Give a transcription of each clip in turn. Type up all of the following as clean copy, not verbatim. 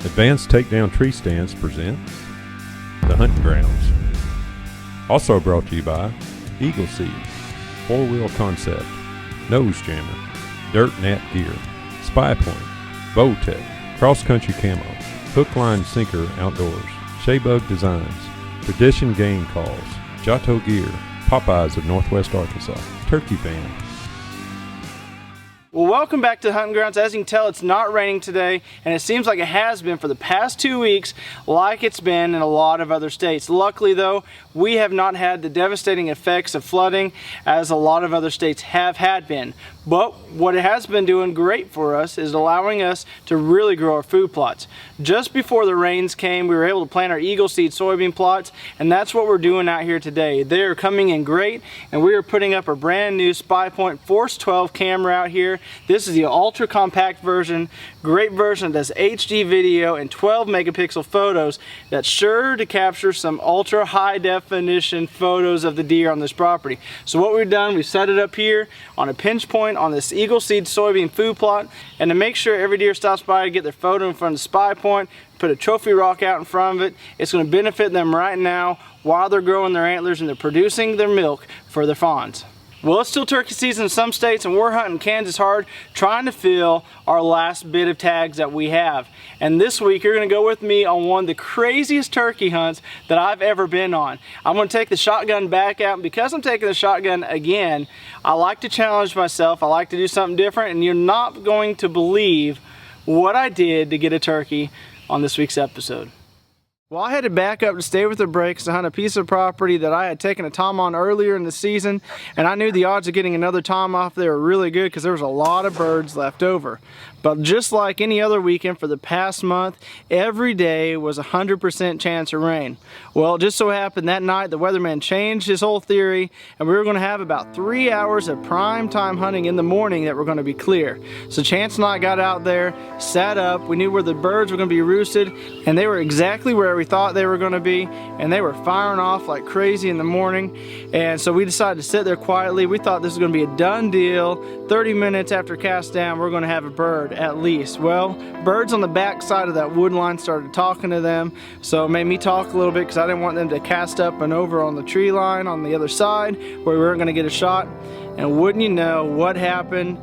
Advanced Takedown Tree Stands presents the Hunting Grounds. Also brought to you by Eagle Seed, 4-Wheel Concept, Nose Jammer, Dirt Nat Gear, Spy Point, Bowtech, Cross Country Camo, Hook Line Sinker Outdoors, Shaybug Designs, Tradition Game Calls, Giotto Gear, Popeyes of Northwest Arkansas, Turkey Band. Well, welcome back to the Hunting Grounds. As you can tell, it's not raining today, and it seems like it has been for the past 2 weeks, like it's been in a lot of other states. Luckily though, we have not had the devastating effects of flooding as a lot of other states have had been. But what it has been doing great for us is allowing us to really grow our food plots. Just before the rains came, we were able to plant our Eagle Seed soybean plots, and that's what we're doing out here today. They are coming in great, and we are putting up a brand new Spy Point Force 12 camera out here. This is the ultra compact version, great version that does HD video and 12 megapixel photos that's sure to capture some ultra high definition photos of the deer on this property. So what we've done, we've set it up here on a pinch point on this Eagle Seed soybean food plot, and to make sure every deer stops by to get their photo in front of the Spy Point, put a trophy rock out in front of it. It's going to benefit them right now while they're growing their antlers and they're producing their milk for their fawns. Well, it's still turkey season in some states, and we're hunting Kansas hard, trying to fill our last bit of tags that we have. And this week, you're going to go with me on one of the craziest turkey hunts that I've ever been on. I'm going to take the shotgun back out, and because I'm taking the shotgun again, I like to challenge myself. I like to do something different, and you're not going to believe what I did to get a turkey on this week's episode. Well, I headed back up to stay with the Breaks to hunt a piece of property that I had taken a tom on earlier in the season, and I knew the odds of getting another tom off there were really good because there was a lot of birds left over. But just like any other weekend for the past month, every day was a 100% chance of rain. Well, it just so happened that night the weatherman changed his whole theory, and we were going to have about 3 hours of prime time hunting in the morning that were going to be clear. So Chance and I got out there, sat up, we knew where the birds were going to be roosted, and they were exactly where we thought they were going to be, and they were firing off like crazy in the morning. And so we decided to sit there quietly. We thought this was going to be a done deal. 30 minutes after cast down, we're going to have a bird at least. Well, birds on the back side of that wood line started talking to them, so it made me talk a little bit because I didn't want them to cast up and over on the tree line on the other side where we weren't going to get a shot. And wouldn't you know what happened?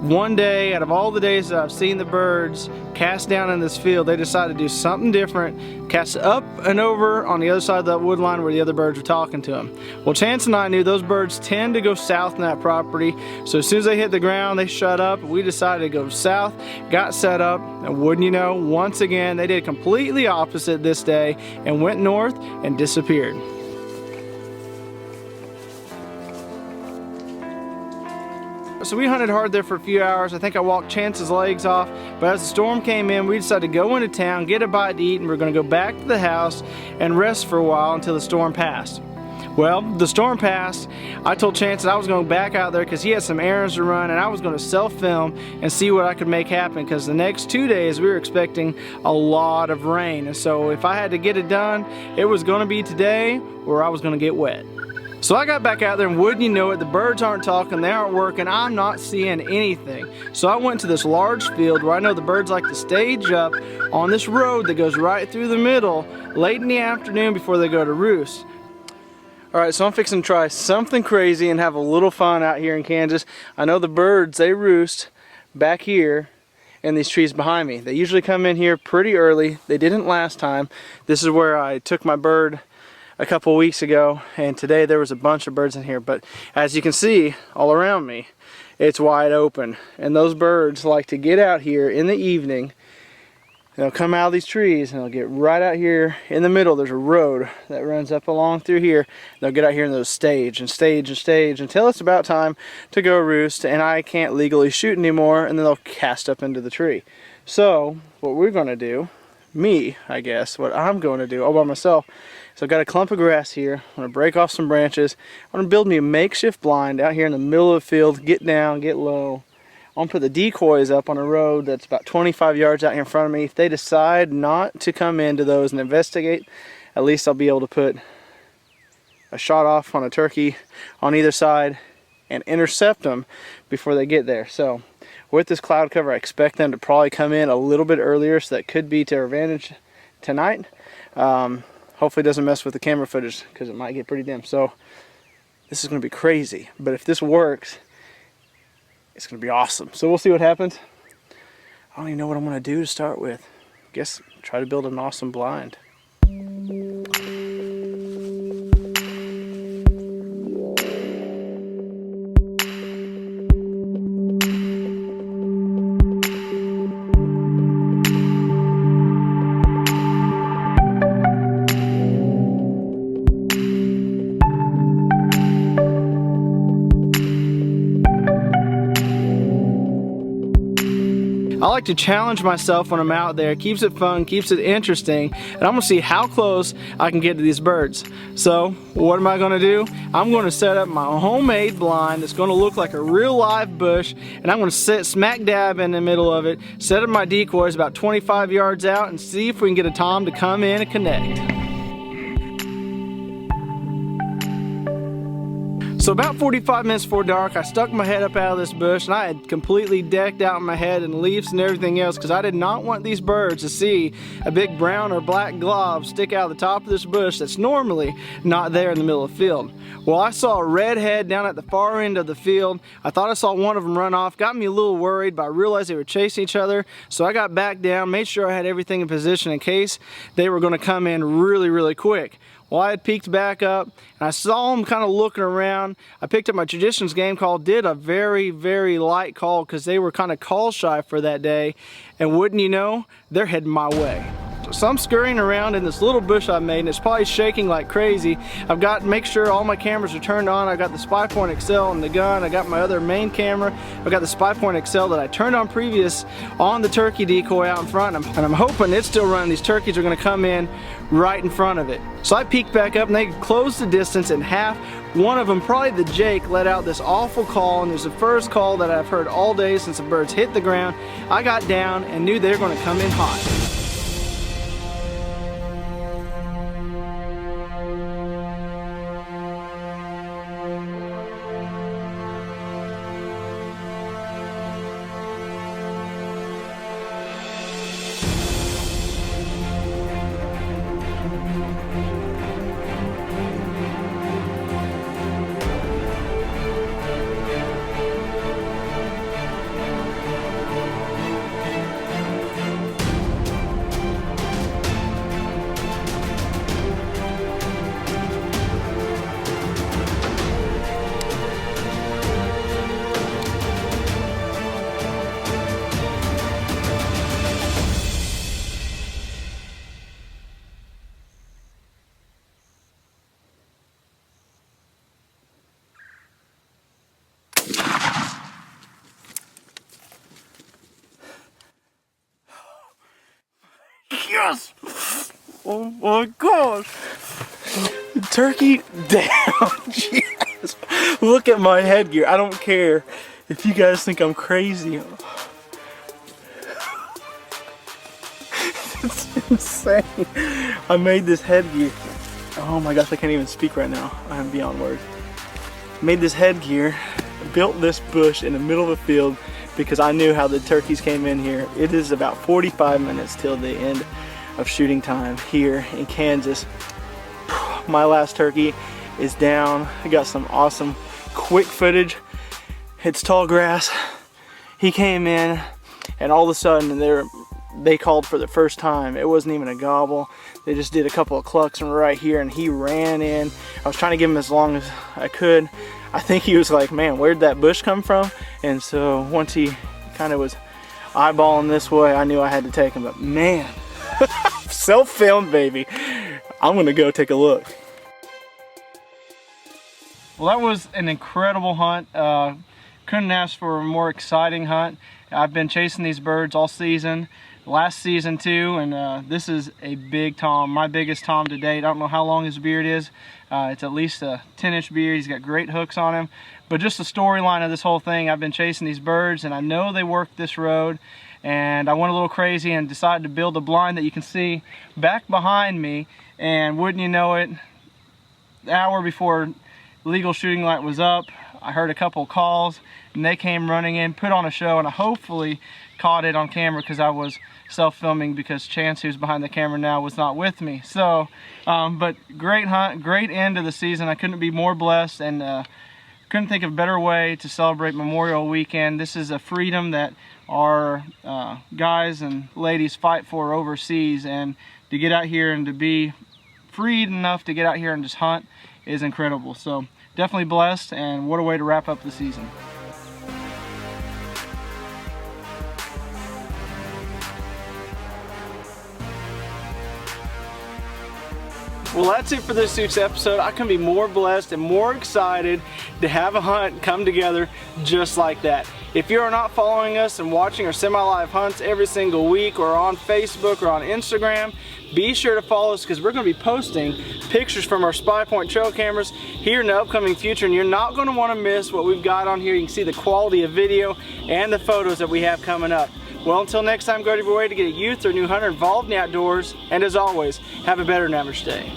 One day, out of all the days that I've seen the birds cast down in this field, they decided to do something different, cast up and over on the other side of that wood line where the other birds were talking to them. Well, Chance and I knew those birds tend to go south in that property, so as soon as they hit the ground, they shut up. We decided to go south, got set up, and wouldn't you know, once again, they did completely opposite this day and went north and disappeared. So we hunted hard there for a few hours. I think I walked Chance's legs off, but as the storm came in, we decided to go into town, get a bite to eat, and we're going to go back to the house and rest for a while until the storm passed. Well, the storm passed. I told Chance that I was going back out there because he had some errands to run, and I was going to self-film and see what I could make happen because the next 2 days we were expecting a lot of rain. And so if I had to get it done, it was going to be today or I was going to get wet. So I got back out there, and wouldn't you know it, the birds aren't talking, they aren't working, I'm not seeing anything. So I went to this large field where I know the birds like to stage up on this road that goes right through the middle late in the afternoon before they go to roost. Alright, so I'm fixing to try something crazy and have a little fun out here in Kansas. I know the birds, they roost back here in these trees behind me. They usually come in here pretty early. They didn't last time. This is where I took my bird a couple weeks ago, and today there was a bunch of birds in here, but as you can see all around me, it's wide open, and those birds like to get out here in the evening. They'll come out of these trees and they'll get right out here in the middle. There's a road that runs up along through here. They'll get out here and they'll stage and stage and stage until it's about time to go roost, and I can't legally shoot anymore, and then they'll cast up into the tree. So what we're going to do, I guess, what I'm going to do all by myself, so I've got a clump of grass here. I'm going to break off some branches. I'm going to build me a makeshift blind out here in the middle of the field, get down, get low. I'm going to put the decoys up on a road that's about 25 yards out here in front of me. If they decide not to come into those and investigate, at least I'll be able to put a shot off on a turkey on either side and intercept them before they get there. So with this cloud cover, I expect them to probably come in a little bit earlier, so that could be to our advantage tonight. Hopefully it doesn't mess with the camera footage because it might get pretty dim. So this is going to be crazy, but if this works, it's going to be awesome. So we'll see what happens. I don't even know what I'm going to do to start with. I guess try to build an awesome blind. I like to challenge myself when I'm out there. It keeps it fun, keeps it interesting, and I'm gonna see how close I can get to these birds. So what am I gonna do? I'm gonna set up my homemade blind that's gonna look like a real live bush, and I'm gonna sit smack dab in the middle of it, set up my decoys about 25 yards out, and see if we can get a tom to come in and connect. So about 45 minutes before dark, I stuck my head up out of this bush, and I had completely decked out my head and leaves and everything else because I did not want these birds to see a big brown or black glob stick out of the top of this bush that's normally not there in the middle of the field. Well, I saw a red head down at the far end of the field. I thought I saw one of them run off, got me a little worried, but I realized they were chasing each other, so I got back down, made sure I had everything in position in case they were going to come in really, really quick. Well, I had peeked back up, and I saw them kind of looking around. I picked up my Traditions game call, did a very, very light call because they were kind of call shy for that day, and wouldn't you know, they're heading my way. So I'm scurrying around in this little bush I made, and it's probably shaking like crazy. I've got to make sure all my cameras are turned on. I got the Spy Point XL and the gun. I got my other main camera. I've got the Spy Point XL that I turned on previous on the turkey decoy out in front, and I'm hoping it's still running. These turkeys are going to come in right in front of it. So I peeked back up, and they closed the distance in half. One of them, probably the Jake, let out this awful call, and it was the first call that I've heard all day since the birds hit the ground. I got down and knew they were going to come in hot. Yes! Oh my gosh! Turkey down! Yes! Look at my headgear. I don't care if you guys think I'm crazy. It's insane. I made this headgear. Oh my gosh, I can't even speak right now. I am beyond words. Made this headgear, built this bush in the middle of the field because I knew how the turkeys came in here. It is about 45 minutes till the end of shooting time here in Kansas. My last turkey is down. I got some awesome quick footage. It's tall grass. He came in, and all of a sudden they called for the first time. It wasn't even a gobble. They just did a couple of clucks from right here, and he ran in. I was trying to give him as long as I could. I think he was like, man, where'd that bush come from? And so once he kind of was eyeballing this way, I knew I had to take him. But man, self-filmed, baby. I'm gonna go take a look. Well, that was an incredible hunt. Couldn't ask for a more exciting hunt. I've been chasing these birds all season, last season too, and this is a big tom, my biggest tom to date. I don't know how long his beard is. It's at least a 10-inch beard. He's got great hooks on him. But just the storyline of this whole thing, I've been chasing these birds, and I know they work this road, and I went a little crazy and decided to build a blind that you can see back behind me. And wouldn't you know it, the hour before legal shooting light was up, I heard a couple calls and they came running in, put on a show, and I hopefully caught it on camera because I was self-filming because Chance, who's behind the camera now, was not with me. So, but great hunt, great end of the season. I couldn't be more blessed, and couldn't think of a better way to celebrate Memorial Weekend. This is a freedom that our guys and ladies fight for overseas, and to get out here and to be freed enough to get out here and just hunt is incredible. So definitely blessed, and what a way to wrap up the season. Well, that's it for this week's episode. I couldn't be more blessed and more excited to have a hunt come together just like that. If you are not following us and watching our semi-live hunts every single week, or on Facebook or on Instagram, be sure to follow us, because we're going to be posting pictures from our Spy Point trail cameras here in the upcoming future, and you're not going to want to miss what we've got on here. You can see the quality of video and the photos that we have coming up. Well, until next time, go to your way to get a youth or new hunter involved in the outdoors, and as always, have a better than average day.